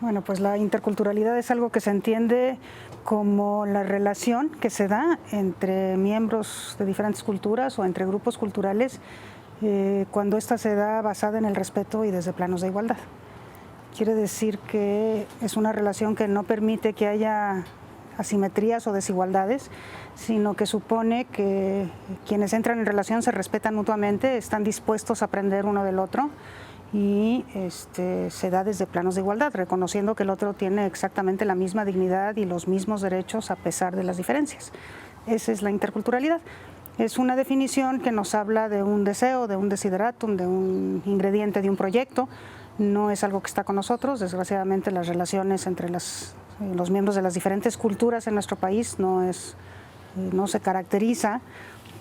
Bueno, pues la interculturalidad es algo que se entiende como la relación que se da entre miembros de diferentes culturas o entre grupos culturales cuando ésta se da basada en el respeto y desde planos de igualdad. Quiere decir que es una relación que no permite que haya asimetrías o desigualdades, sino que supone que quienes entran en relación se respetan mutuamente, están dispuestos a aprender uno del otro y se da desde planos de igualdad, reconociendo que el otro tiene exactamente la misma dignidad y los mismos derechos a pesar de las diferencias. Esa es la interculturalidad. Es una definición que nos habla de un deseo, de un desideratum, de un ingrediente de un proyecto. No es algo que está con nosotros. Desgraciadamente las relaciones entre los miembros de las diferentes culturas en nuestro país no se caracteriza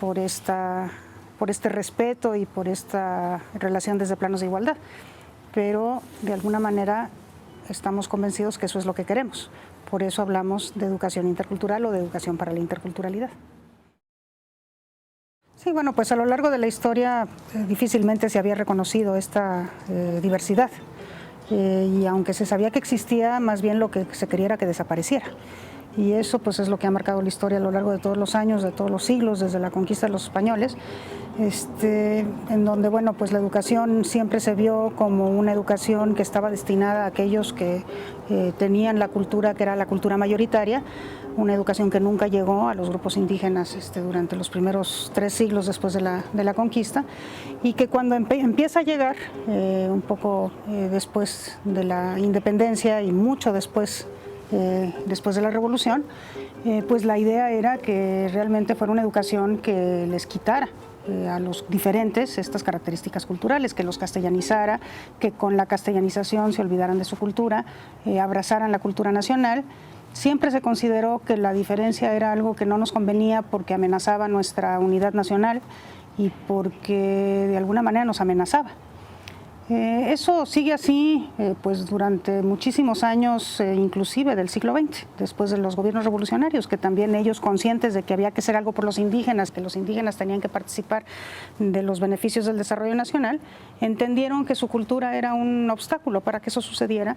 por este respeto y por esta relación desde planos de igualdad, pero de alguna manera estamos convencidos que eso es lo que queremos. Por eso hablamos de educación intercultural o de educación para la interculturalidad. Sí, bueno, pues a lo largo de la historia difícilmente se había reconocido esta diversidad y aunque se sabía que existía, más bien lo que se quería era que desapareciera. Y eso pues es lo que ha marcado la historia a lo largo de todos los años, de todos los siglos, desde la conquista de los españoles, en donde bueno, pues la educación siempre se vio como una educación que estaba destinada a aquellos que tenían la cultura que era la cultura mayoritaria, una educación que nunca llegó a los grupos indígenas durante los primeros 3 siglos después de la conquista, y que cuando empieza a llegar, un poco después de la independencia y mucho después de la revolución, pues la idea era que realmente fuera una educación que les quitara a los diferentes estas características culturales, que los castellanizara, que con la castellanización se olvidaran de su cultura, abrazaran la cultura nacional. Siempre se consideró que la diferencia era algo que no nos convenía porque amenazaba nuestra unidad nacional y porque de alguna manera nos amenazaba. Eso sigue así pues durante muchísimos años, inclusive del siglo XX, después de los gobiernos revolucionarios, que también ellos, conscientes de que había que hacer algo por los indígenas, que los indígenas tenían que participar de los beneficios del desarrollo nacional, entendieron que su cultura era un obstáculo para que eso sucediera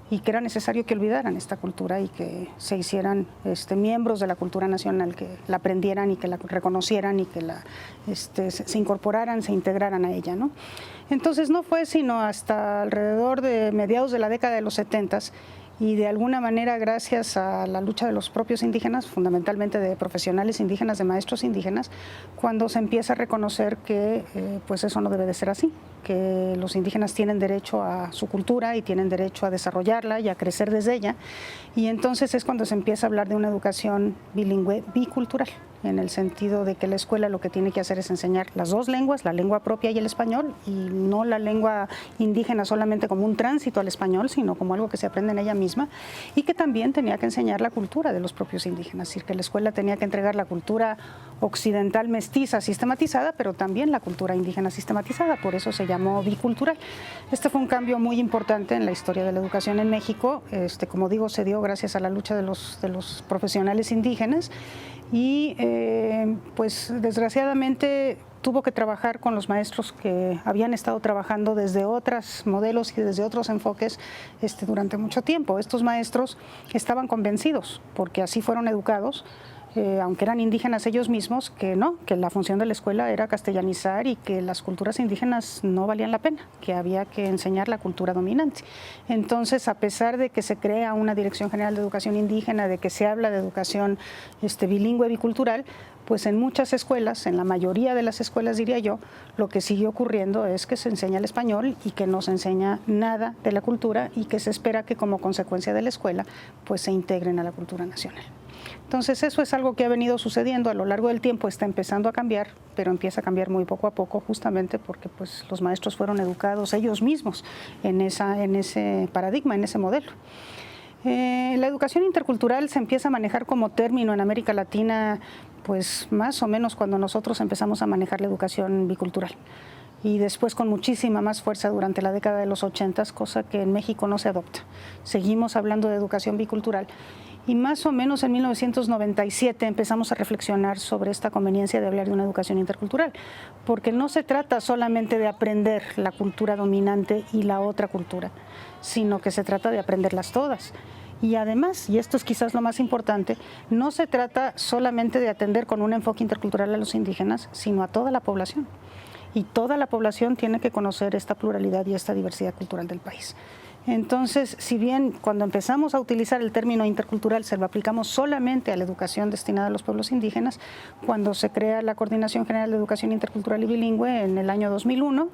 y que era necesario que olvidaran esta cultura y que se hicieran miembros de la cultura nacional, que la aprendieran y que la reconocieran y que se incorporaran, se integraran a ella, ¿no? Entonces no fue sino hasta alrededor de mediados de la década de los 70s y de alguna manera gracias a la lucha de los propios indígenas, fundamentalmente de profesionales indígenas, de maestros indígenas, cuando se empieza a reconocer que pues eso no debe de ser así, que los indígenas tienen derecho a su cultura y tienen derecho a desarrollarla y a crecer desde ella, y entonces es cuando se empieza a hablar de una educación bilingüe bicultural, en el sentido de que la escuela lo que tiene que hacer es enseñar las 2 lenguas, la lengua propia y el español, y no la lengua indígena solamente como un tránsito al español, sino como algo que se aprende en ella misma, y que también tenía que enseñar la cultura de los propios indígenas, es decir, que la escuela tenía que entregar la cultura occidental mestiza sistematizada, pero también la cultura indígena sistematizada, por eso se llamó bicultural. Este fue un cambio muy importante en la historia de la educación en México, como digo, se dio gracias a la lucha de los profesionales indígenas y pues desgraciadamente tuvo que trabajar con los maestros que habían estado trabajando desde otros modelos y desde otros enfoques durante mucho tiempo. Estos maestros estaban convencidos, porque así fueron educados, aunque eran indígenas ellos mismos, que no, que la función de la escuela era castellanizar y que las culturas indígenas no valían la pena, que había que enseñar la cultura dominante. Entonces, a pesar de que se crea una Dirección General de Educación Indígena, de que se habla de educación bilingüe bicultural, pues en muchas escuelas, en la mayoría de las escuelas diría yo, lo que sigue ocurriendo es que se enseña el español y que no se enseña nada de la cultura y que se espera que como consecuencia de la escuela pues se integren a la cultura nacional. Entonces eso es algo que ha venido sucediendo a lo largo del tiempo, está empezando a cambiar, pero empieza a cambiar muy poco a poco, justamente porque pues, los maestros fueron educados ellos mismos en ese paradigma, en ese modelo. La educación intercultural se empieza a manejar como término en América Latina, pues más o menos cuando nosotros empezamos a manejar la educación bicultural. Y después con muchísima más fuerza durante la década de los 80, cosa que en México no se adopta. Seguimos hablando de educación bicultural. Y más o menos en 1997 empezamos a reflexionar sobre esta conveniencia de hablar de una educación intercultural, porque no se trata solamente de aprender la cultura dominante y la otra cultura, sino que se trata de aprenderlas todas. Y además, y esto es quizás lo más importante, no se trata solamente de atender con un enfoque intercultural a los indígenas, sino a toda la población. Y toda la población tiene que conocer esta pluralidad y esta diversidad cultural del país. Entonces, si bien cuando empezamos a utilizar el término intercultural se lo aplicamos solamente a la educación destinada a los pueblos indígenas, cuando se crea la Coordinación General de Educación Intercultural y Bilingüe en el año 2001,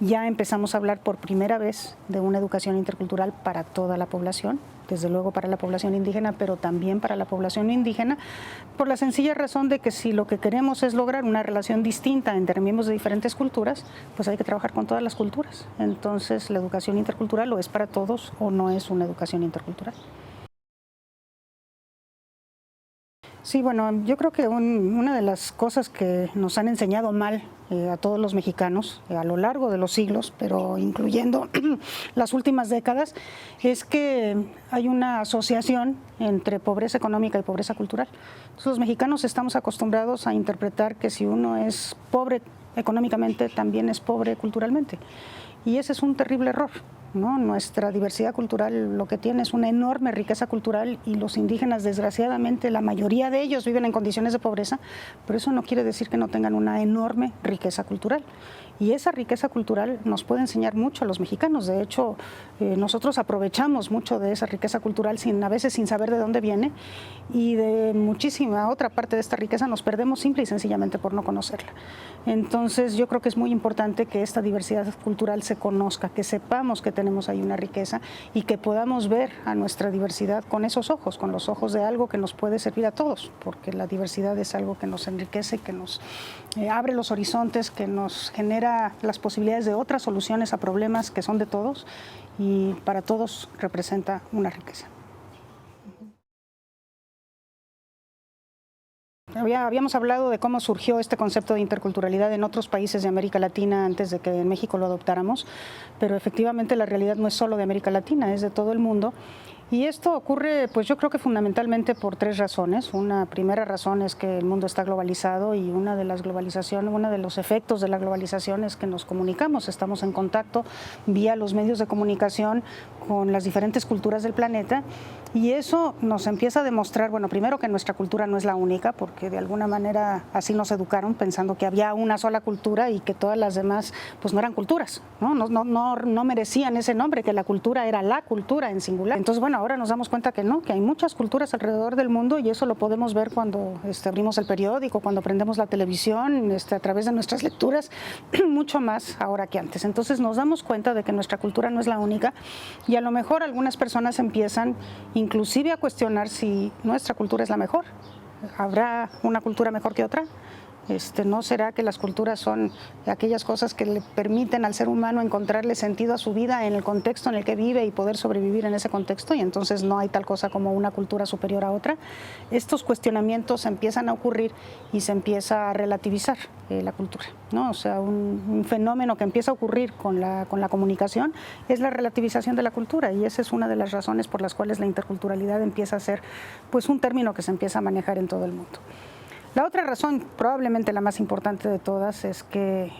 ya empezamos a hablar por primera vez de una educación intercultural para toda la población, desde luego para la población indígena, pero también para la población no indígena, por la sencilla razón de que si lo que queremos es lograr una relación distinta entre miembros de diferentes culturas, pues hay que trabajar con todas las culturas. Entonces, la educación intercultural o es para todos o no es una educación intercultural. Sí, bueno, yo creo que una de las cosas que nos han enseñado mal a todos los mexicanos a lo largo de los siglos, pero incluyendo las últimas décadas, es que hay una asociación entre pobreza económica y pobreza cultural. Entonces, los mexicanos estamos acostumbrados a interpretar que si uno es pobre económicamente, también es pobre culturalmente. Y ese es un terrible error, ¿no? Nuestra diversidad cultural lo que tiene es una enorme riqueza cultural y los indígenas, desgraciadamente, la mayoría de ellos viven en condiciones de pobreza, pero eso no quiere decir que no tengan una enorme riqueza cultural. Y esa riqueza cultural nos puede enseñar mucho a los mexicanos. De hecho, nosotros aprovechamos mucho de esa riqueza cultural a veces sin saber de dónde viene, y de muchísima otra parte de esta riqueza nos perdemos simple y sencillamente por no conocerla. Entonces, yo creo que es muy importante que esta diversidad cultural se conozca, que sepamos que tenemos ahí una riqueza y que podamos ver a nuestra diversidad con esos ojos, con los ojos de algo que nos puede servir a todos, porque la diversidad es algo que nos enriquece, que nos abre los horizontes, que nos genera las posibilidades de otras soluciones a problemas que son de todos, y para todos representa una riqueza. Habíamos hablado de cómo surgió este concepto de interculturalidad en otros países de América Latina antes de que en México lo adoptáramos, pero efectivamente la realidad no es solo de América Latina, es de todo el mundo. Y esto ocurre, pues yo creo que fundamentalmente por tres razones. Una primera razón es que el mundo está globalizado, y uno de los efectos de la globalización es que nos comunicamos, estamos en contacto vía los medios de comunicación con las diferentes culturas del planeta, y eso nos empieza a demostrar, bueno, primero que nuestra cultura no es la única, porque de alguna manera así nos educaron pensando que había una sola cultura y que todas las demás pues no eran culturas, no merecían ese nombre, que la cultura era la cultura en singular. Entonces, bueno, ahora nos damos cuenta que no, que hay muchas culturas alrededor del mundo, y eso lo podemos ver cuando abrimos el periódico, cuando prendemos la televisión, a través de nuestras lecturas, mucho más ahora que antes. Entonces nos damos cuenta de que nuestra cultura no es la única, y a lo mejor algunas personas empiezan inclusive a cuestionar si nuestra cultura es la mejor. ¿Habrá una cultura mejor que otra? ¿No será que las culturas son aquellas cosas que le permiten al ser humano encontrarle sentido a su vida en el contexto en el que vive y poder sobrevivir en ese contexto, y entonces no hay tal cosa como una cultura superior a otra? Estos cuestionamientos empiezan a ocurrir y se empieza a relativizar la cultura, ¿no? O sea, un fenómeno que empieza a ocurrir con la comunicación es la relativización de la cultura, y esa es una de las razones por las cuales la interculturalidad empieza a ser pues un término que se empieza a manejar en todo el mundo. La otra razón, probablemente la más importante de todas, es que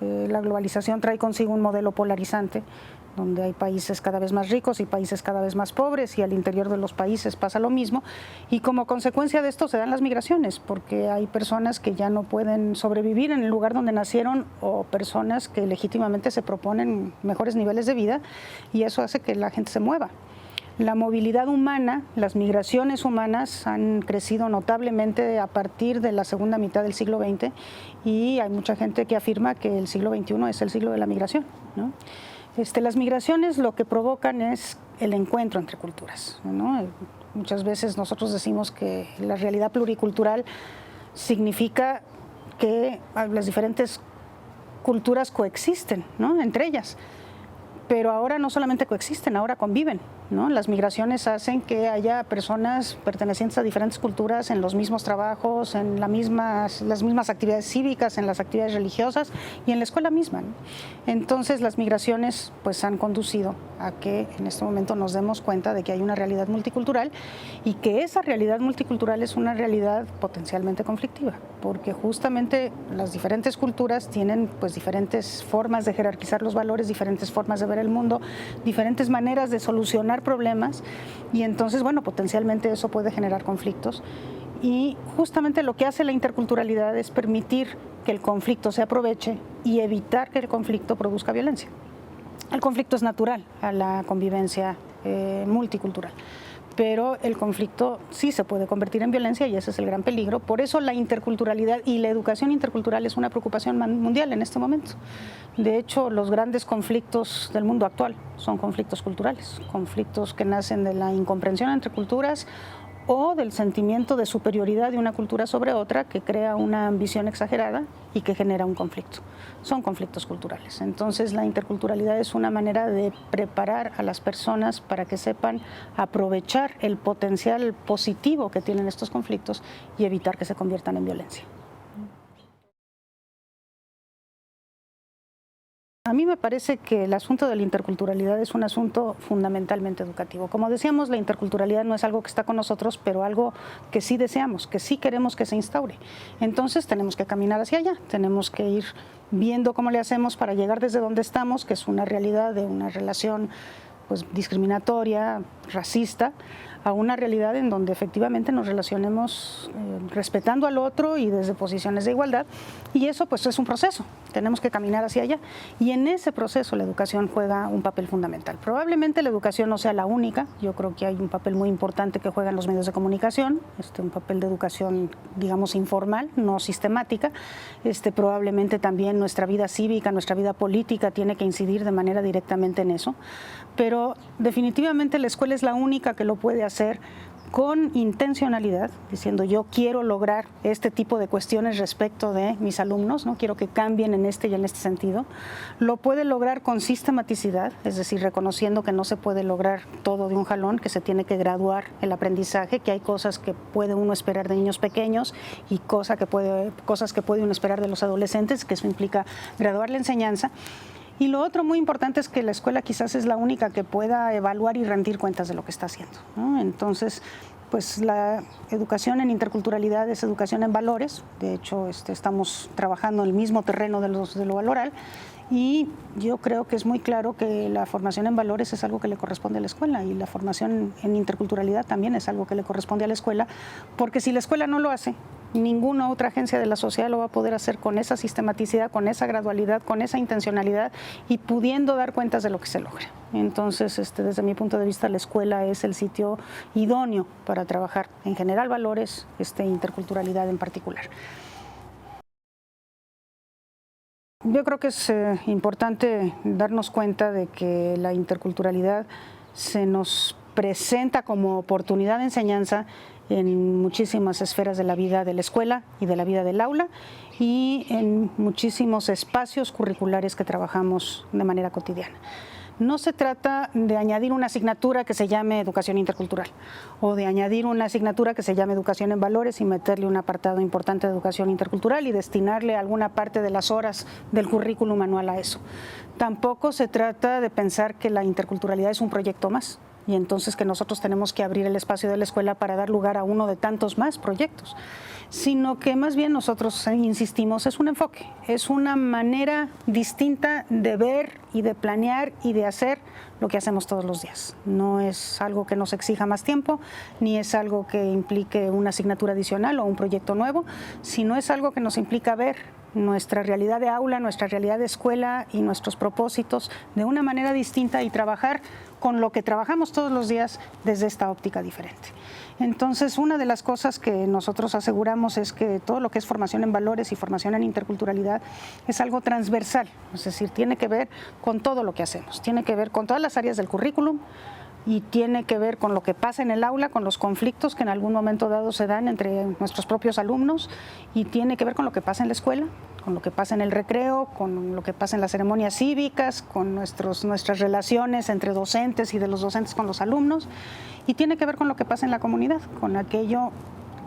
la globalización trae consigo un modelo polarizante, donde hay países cada vez más ricos y países cada vez más pobres, y al interior de los países pasa lo mismo, y como consecuencia de esto se dan las migraciones, porque hay personas que ya no pueden sobrevivir en el lugar donde nacieron, o personas que legítimamente se proponen mejores niveles de vida, y eso hace que la gente se mueva. La movilidad humana, las migraciones humanas han crecido notablemente a partir de la segunda mitad del siglo XX, y hay mucha gente que afirma que el siglo XXI es el siglo de la migración, ¿no? Las migraciones lo que provocan es el encuentro entre culturas, ¿no? Muchas veces nosotros decimos que la realidad pluricultural significa que las diferentes culturas coexisten, ¿no?, entre ellas. Pero ahora no solamente coexisten, ahora conviven, ¿no? Las migraciones hacen que haya personas pertenecientes a diferentes culturas en los mismos trabajos, en las mismas actividades cívicas, en las actividades religiosas y en la escuela misma, ¿no? Entonces las migraciones pues han conducido a que en este momento nos demos cuenta de que hay una realidad multicultural y que esa realidad multicultural es una realidad potencialmente conflictiva, porque justamente las diferentes culturas tienen pues diferentes formas de jerarquizar los valores, diferentes formas de ver el mundo, diferentes maneras de solucionar problemas y entonces, bueno, potencialmente eso puede generar conflictos y justamente lo que hace la interculturalidad es permitir que el conflicto se aproveche y evitar que el conflicto produzca violencia. El conflicto es natural a la convivencia multicultural, pero el conflicto sí se puede convertir en violencia y ese es el gran peligro. Por eso la interculturalidad y la educación intercultural es una preocupación mundial en este momento. De hecho, los grandes conflictos del mundo actual son conflictos culturales, conflictos que nacen de la incomprensión entre culturas o del sentimiento de superioridad de una cultura sobre otra que crea una ambición exagerada y que genera un conflicto. Son conflictos culturales. Entonces la interculturalidad es una manera de preparar a las personas para que sepan aprovechar el potencial positivo que tienen estos conflictos y evitar que se conviertan en violencia. A mí me parece que el asunto de la interculturalidad es un asunto fundamentalmente educativo. Como decíamos, la interculturalidad no es algo que está con nosotros, pero algo que sí deseamos, que sí queremos que se instaure. Entonces tenemos que caminar hacia allá, tenemos que ir viendo cómo le hacemos para llegar desde donde estamos, que es una realidad de una relación pues, discriminatoria, racista, a una realidad en donde efectivamente nos relacionemos respetando al otro y desde posiciones de igualdad, y eso pues es un proceso, tenemos que caminar hacia allá, y en ese proceso la educación juega un papel fundamental. Probablemente la educación no sea la única, yo creo que hay un papel muy importante que juegan los medios de comunicación, un papel de educación digamos informal, no sistemática, probablemente también nuestra vida cívica, nuestra vida política tiene que incidir de manera directamente en eso, pero definitivamente la escuela es la única que lo puede hacer con intencionalidad, diciendo yo quiero lograr este tipo de cuestiones respecto de mis alumnos, no quiero que cambien en este y en este sentido. Lo puede lograr con sistematicidad, es decir, reconociendo que no se puede lograr todo de un jalón, que se tiene que graduar el aprendizaje, que hay cosas que puede uno esperar de niños pequeños y cosas que puede uno esperar de los adolescentes, que eso implica graduar la enseñanza. Y lo otro muy importante es que la escuela quizás es la única que pueda evaluar y rendir cuentas de lo que está haciendo, ¿no? Entonces, pues la educación en interculturalidad es educación en valores. De hecho, estamos trabajando en el mismo terreno de lo valoral. Y yo creo que es muy claro que la formación en valores es algo que le corresponde a la escuela y la formación en interculturalidad también es algo que le corresponde a la escuela, porque si la escuela no lo hace, ninguna otra agencia de la sociedad lo va a poder hacer con esa sistematicidad, con esa gradualidad, con esa intencionalidad y pudiendo dar cuentas de lo que se logra. Entonces, desde mi punto de vista, la escuela es el sitio idóneo para trabajar en general valores, interculturalidad en particular. Yo creo que es importante darnos cuenta de que la interculturalidad se nos presenta como oportunidad de enseñanza en muchísimas esferas de la vida de la escuela y de la vida del aula y en muchísimos espacios curriculares que trabajamos de manera cotidiana. No se trata de añadir una asignatura que se llame educación intercultural o de añadir una asignatura que se llame educación en valores y meterle un apartado importante de educación intercultural y destinarle alguna parte de las horas del currículum anual a eso. Tampoco se trata de pensar que la interculturalidad es un proyecto más y entonces que nosotros tenemos que abrir el espacio de la escuela para dar lugar a uno de tantos más proyectos, sino que más bien nosotros insistimos, es un enfoque, es una manera distinta de ver y de planear y de hacer lo que hacemos todos los días. No es algo que nos exija más tiempo, ni es algo que implique una asignatura adicional o un proyecto nuevo, sino es algo que nos implica ver nuestra realidad de aula, nuestra realidad de escuela y nuestros propósitos de una manera distinta y trabajar con lo que trabajamos todos los días desde esta óptica diferente. Entonces, una de las cosas que nosotros aseguramos es que todo lo que es formación en valores y formación en interculturalidad es algo transversal, es decir, tiene que ver con todo lo que hacemos, tiene que ver con todas las áreas del currículum, y tiene que ver con lo que pasa en el aula, con los conflictos que en algún momento dado se dan entre nuestros propios alumnos, y tiene que ver con lo que pasa en la escuela, con lo que pasa en el recreo, con lo que pasa en las ceremonias cívicas, con nuestras relaciones entre docentes y de los docentes con los alumnos, y tiene que ver con lo que pasa en la comunidad, con aquello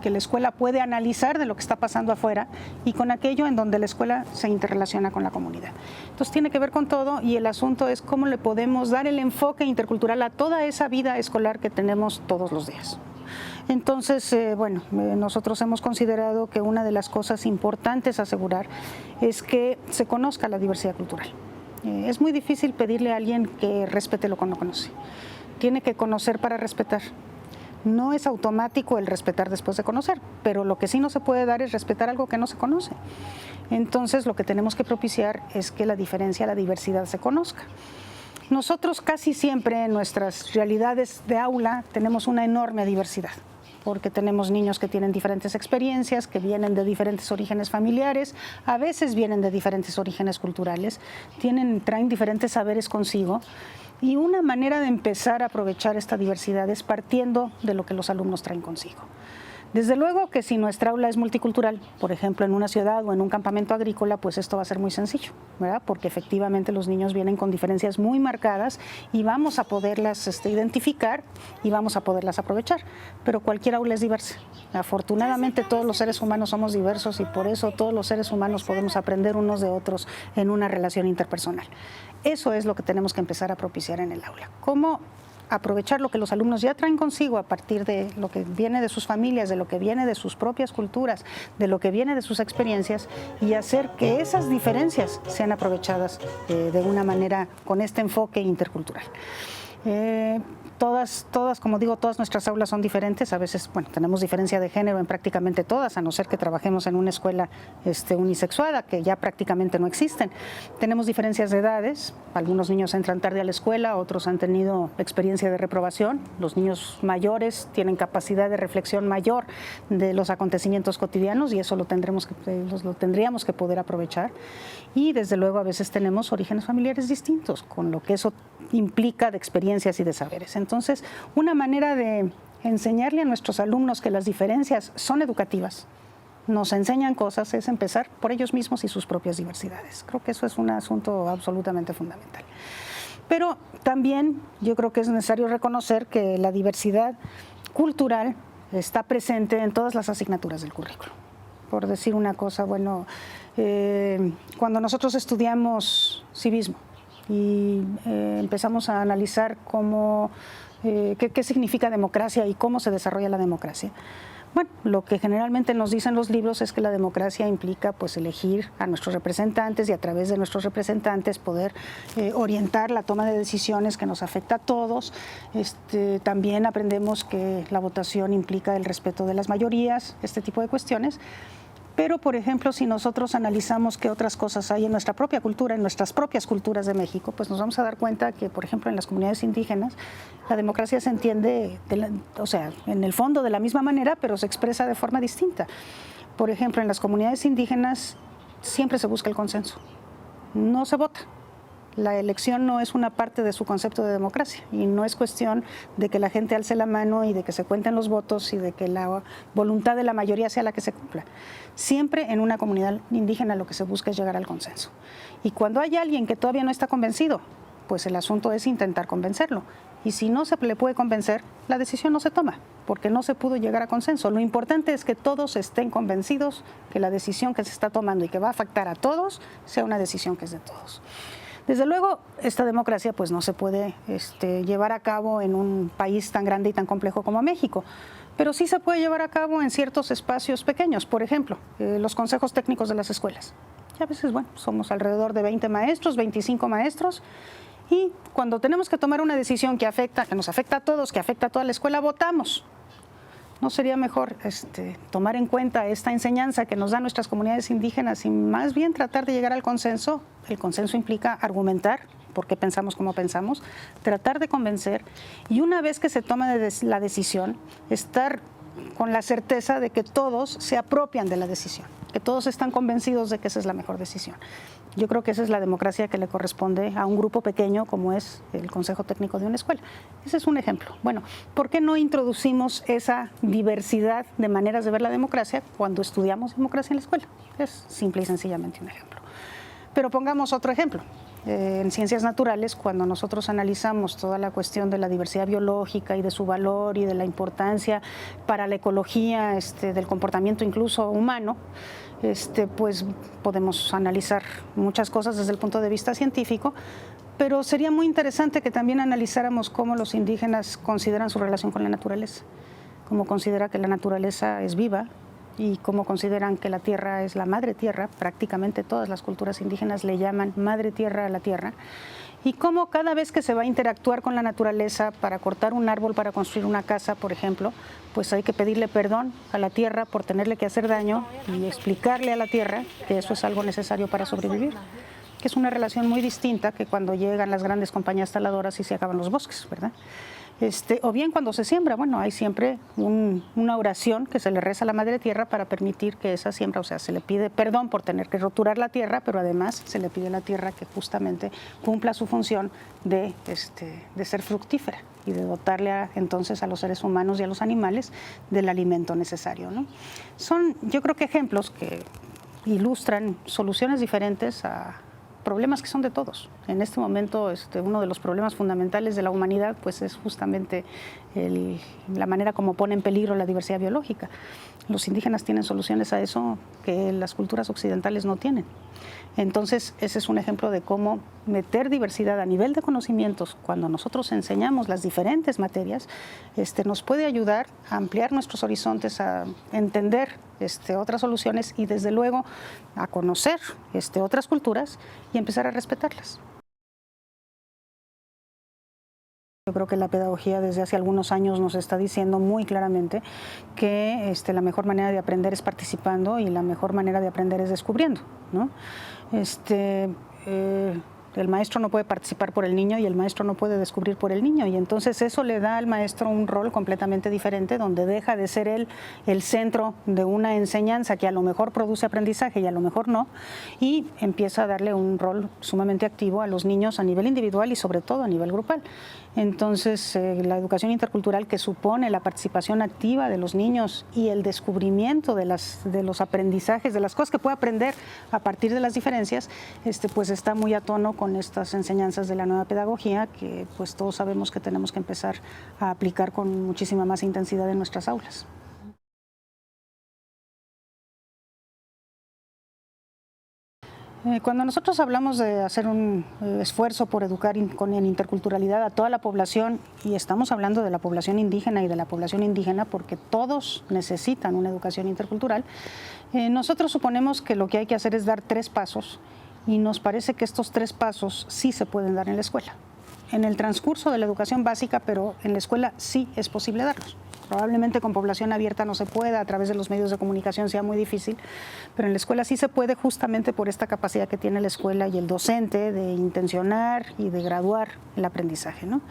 que la escuela puede analizar de lo que está pasando afuera y con aquello en donde la escuela se interrelaciona con la comunidad. Entonces tiene que ver con todo, y el asunto es cómo le podemos dar el enfoque intercultural a toda esa vida escolar que tenemos todos los días. Entonces, nosotros hemos considerado que una de las cosas importantes a asegurar es que se conozca la diversidad cultural. Es muy difícil pedirle a alguien que respete lo que no conoce. Tiene que conocer para respetar. No es automático el respetar después de conocer, pero lo que sí no se puede dar es respetar algo que no se conoce. Entonces, lo que tenemos que propiciar es que la diferencia, la diversidad se conozca. Nosotros casi siempre en nuestras realidades de aula tenemos una enorme diversidad, porque tenemos niños que tienen diferentes experiencias, que vienen de diferentes orígenes familiares, a veces vienen de diferentes orígenes culturales, traen diferentes saberes consigo. Y una manera de empezar a aprovechar esta diversidad es partiendo de lo que los alumnos traen consigo. Desde luego que si nuestra aula es multicultural, por ejemplo en una ciudad o en un campamento agrícola, pues esto va a ser muy sencillo, ¿verdad? Porque efectivamente los niños vienen con diferencias muy marcadas y vamos a poderlas identificar y vamos a poderlas aprovechar. Pero cualquier aula es diversa. Afortunadamente todos los seres humanos somos diversos y por eso todos los seres humanos podemos aprender unos de otros en una relación interpersonal. Eso es lo que tenemos que empezar a propiciar en el aula. ¿Cómo aprovechar lo que los alumnos ya traen consigo a partir de lo que viene de sus familias, de lo que viene de sus propias culturas, de lo que viene de sus experiencias, y hacer que esas diferencias sean aprovechadas de una manera con este enfoque intercultural? Todas, como digo, todas nuestras aulas son diferentes. A veces, tenemos diferencia de género en prácticamente todas, a no ser que trabajemos en una escuela unisexuada, que ya prácticamente no existen. Tenemos diferencias de edades. Algunos niños entran tarde a la escuela, otros han tenido experiencia de reprobación. Los niños mayores tienen capacidad de reflexión mayor de los acontecimientos cotidianos y eso lo tendríamos que poder aprovechar. Y desde luego a veces tenemos orígenes familiares distintos, con lo que eso implica de experiencias y de saberes. Entonces, una manera de enseñarle a nuestros alumnos que las diferencias son educativas, nos enseñan cosas, es empezar por ellos mismos y sus propias diversidades. Creo que eso es un asunto absolutamente fundamental. Pero también yo creo que es necesario reconocer que la diversidad cultural está presente en todas las asignaturas del currículo. Por decir una cosa, cuando nosotros estudiamos civismo y empezamos a analizar qué significa democracia y cómo se desarrolla la democracia. Lo que generalmente nos dicen los libros es que la democracia implica elegir a nuestros representantes y a través de nuestros representantes poder orientar la toma de decisiones que nos afecta a todos. También aprendemos que la votación implica el respeto de las mayorías, este tipo de cuestiones. Pero, por ejemplo, si nosotros analizamos qué otras cosas hay en nuestra propia cultura, en nuestras propias culturas de México, pues nos vamos a dar cuenta que, por ejemplo, en las comunidades indígenas, la democracia se entiende, en el fondo de la misma manera, pero se expresa de forma distinta. Por ejemplo, en las comunidades indígenas siempre se busca el consenso, no se vota. La elección no es una parte de su concepto de democracia y no es cuestión de que la gente alce la mano y de que se cuenten los votos y de que la voluntad de la mayoría sea la que se cumpla. Siempre en una comunidad indígena lo que se busca es llegar al consenso. Y cuando hay alguien que todavía no está convencido, pues el asunto es intentar convencerlo. Y si no se le puede convencer, la decisión no se toma, porque no se pudo llegar a consenso. Lo importante es que todos estén convencidos que la decisión que se está tomando y que va a afectar a todos sea una decisión que es de todos. Desde luego, esta democracia no se puede llevar a cabo en un país tan grande y tan complejo como México, pero sí se puede llevar a cabo en ciertos espacios pequeños. Por ejemplo, los consejos técnicos de las escuelas. Y a veces, somos alrededor de 20 maestros, 25 maestros, y cuando tenemos que tomar una decisión que nos afecta a todos, que afecta a toda la escuela, votamos. ¿No sería mejor tomar en cuenta esta enseñanza que nos dan nuestras comunidades indígenas y más bien tratar de llegar al consenso? El consenso implica argumentar por qué pensamos como pensamos, tratar de convencer y una vez que se toma la decisión, estar con la certeza de que todos se apropian de la decisión, que todos están convencidos de que esa es la mejor decisión. Yo creo que esa es la democracia que le corresponde a un grupo pequeño como es el Consejo Técnico de una escuela. Ese es un ejemplo. Bueno, ¿por qué no introducimos esa diversidad de maneras de ver la democracia cuando estudiamos democracia en la escuela? Es simple y sencillamente un ejemplo. Pero pongamos otro ejemplo. En ciencias naturales, cuando nosotros analizamos toda la cuestión de la diversidad biológica y de su valor y de la importancia para la ecología del comportamiento incluso humano, pues podemos analizar muchas cosas desde el punto de vista científico, pero sería muy interesante que también analizáramos cómo los indígenas consideran su relación con la naturaleza, cómo considera que la naturaleza es viva, y cómo consideran que la tierra es la madre tierra. Prácticamente todas las culturas indígenas le llaman madre tierra a la tierra, y cómo cada vez que se va a interactuar con la naturaleza para cortar un árbol, para construir una casa, por ejemplo, pues hay que pedirle perdón a la tierra por tenerle que hacer daño y explicarle a la tierra que eso es algo necesario para sobrevivir, que es una relación muy distinta que cuando llegan las grandes compañías taladoras y se acaban los bosques, ¿verdad? O bien cuando se siembra, bueno, hay siempre una oración que se le reza a la Madre Tierra para permitir que esa siembra, o sea, se le pide perdón por tener que roturar la tierra, pero además se le pide a la tierra que justamente cumpla su función de ser fructífera y de dotarle entonces a los seres humanos y a los animales del alimento necesario, ¿no? Son, yo creo que ejemplos que ilustran soluciones diferentes a problemas que son de todos. En este momento uno de los problemas fundamentales de la humanidad pues es justamente la manera como pone en peligro la diversidad biológica. Los indígenas tienen soluciones a eso que las culturas occidentales no tienen. Entonces, ese es un ejemplo de cómo meter diversidad a nivel de conocimientos cuando nosotros enseñamos las diferentes materias, nos puede ayudar a ampliar nuestros horizontes, a entender otras soluciones y desde luego a conocer otras culturas y empezar a respetarlas. Yo creo que la pedagogía desde hace algunos años nos está diciendo muy claramente que la mejor manera de aprender es participando y la mejor manera de aprender es descubriendo, ¿no? El maestro no puede participar por el niño y el maestro no puede descubrir por el niño, y entonces eso le da al maestro un rol completamente diferente, donde deja de ser él el centro de una enseñanza que a lo mejor produce aprendizaje y a lo mejor no, y empieza a darle un rol sumamente activo a los niños a nivel individual y sobre todo a nivel grupal. Entonces, la educación intercultural, que supone la participación activa de los niños y el descubrimiento de los aprendizajes, de las cosas que puede aprender a partir de las diferencias, pues está muy a tono con estas enseñanzas de la nueva pedagogía que pues todos sabemos que tenemos que empezar a aplicar con muchísima más intensidad en nuestras aulas. Cuando nosotros hablamos de hacer un esfuerzo por educar en interculturalidad a toda la población, y estamos hablando de la población indígena y de la población indígena porque todos necesitan una educación intercultural, nosotros suponemos que lo que hay que hacer es dar 3 pasos, y nos parece que estos 3 pasos sí se pueden dar en la escuela. En el transcurso de la educación básica, pero en la escuela sí es posible darlos. Probablemente con población abierta no se pueda, a través de los medios de comunicación sea muy difícil, pero en la escuela sí se puede, justamente por esta capacidad que tiene la escuela y el docente de intencionar y de graduar el aprendizaje, ¿no?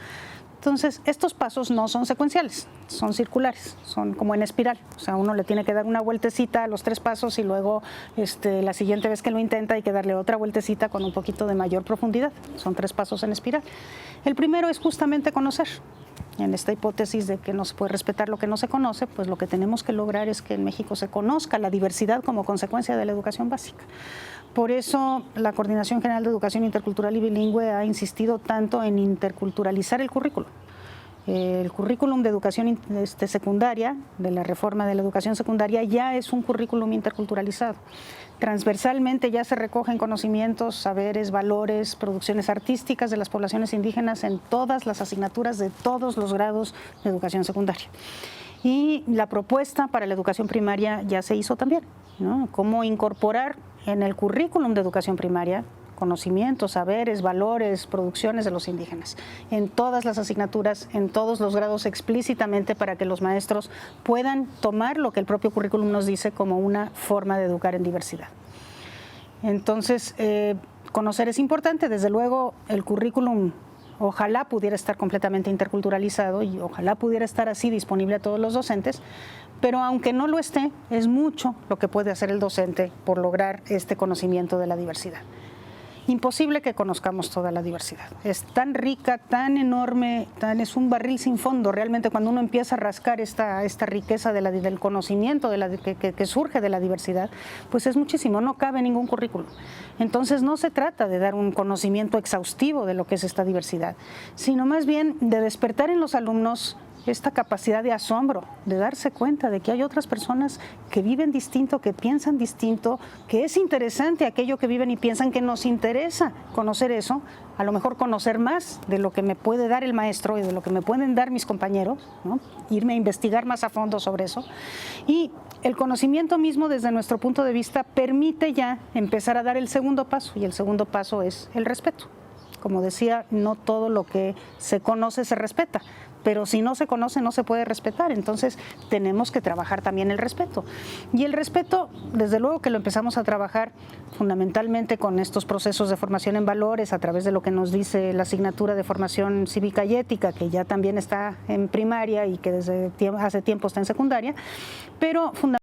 Entonces, estos pasos no son secuenciales, son circulares, son como en espiral. O sea, uno le tiene que dar una vueltecita a los 3 pasos y luego la siguiente vez que lo intenta hay que darle otra vueltecita con un poquito de mayor profundidad. Son 3 pasos en espiral. El primero es justamente conocer. En esta hipótesis de que no se puede respetar lo que no se conoce, pues lo que tenemos que lograr es que en México se conozca la diversidad como consecuencia de la educación básica. Por eso la Coordinación General de Educación Intercultural y Bilingüe ha insistido tanto en interculturalizar el currículo. El currículum de educación secundaria, de la reforma de la educación secundaria, ya es un currículum interculturalizado. Transversalmente ya se recogen conocimientos, saberes, valores, producciones artísticas de las poblaciones indígenas en todas las asignaturas de todos los grados de educación secundaria. Y la propuesta para la educación primaria ya se hizo también, ¿no? Cómo incorporar en el currículum de educación primaria conocimientos, saberes, valores, producciones de los indígenas, en todas las asignaturas, en todos los grados explícitamente para que los maestros puedan tomar lo que el propio currículum nos dice como una forma de educar en diversidad. Entonces, conocer es importante, desde luego el currículum ojalá pudiera estar completamente interculturalizado y ojalá pudiera estar así disponible a todos los docentes, pero aunque no lo esté, es mucho lo que puede hacer el docente por lograr este conocimiento de la diversidad. Imposible que conozcamos toda la diversidad. Es tan rica, tan enorme, es un barril sin fondo. Realmente cuando uno empieza a rascar esta riqueza del conocimiento que surge de la diversidad, pues es muchísimo, no cabe ningún currículum. Entonces no se trata de dar un conocimiento exhaustivo de lo que es esta diversidad, sino más bien de despertar en los alumnos esta capacidad de asombro, de darse cuenta de que hay otras personas que viven distinto, que piensan distinto, que es interesante aquello que viven y piensan, que nos interesa conocer eso, a lo mejor conocer más de lo que me puede dar el maestro y de lo que me pueden dar mis compañeros, ¿no? Irme a investigar más a fondo sobre eso. Y el conocimiento mismo, desde nuestro punto de vista, permite ya empezar a dar el segundo paso, y el segundo paso es el respeto. Como decía, no todo lo que se conoce se respeta, pero si no se conoce no se puede respetar, entonces tenemos que trabajar también el respeto. Y el respeto, desde luego que lo empezamos a trabajar fundamentalmente con estos procesos de formación en valores, a través de lo que nos dice la asignatura de formación cívica y ética, que ya también está en primaria y que desde hace tiempo está en secundaria, pero fundamentalmente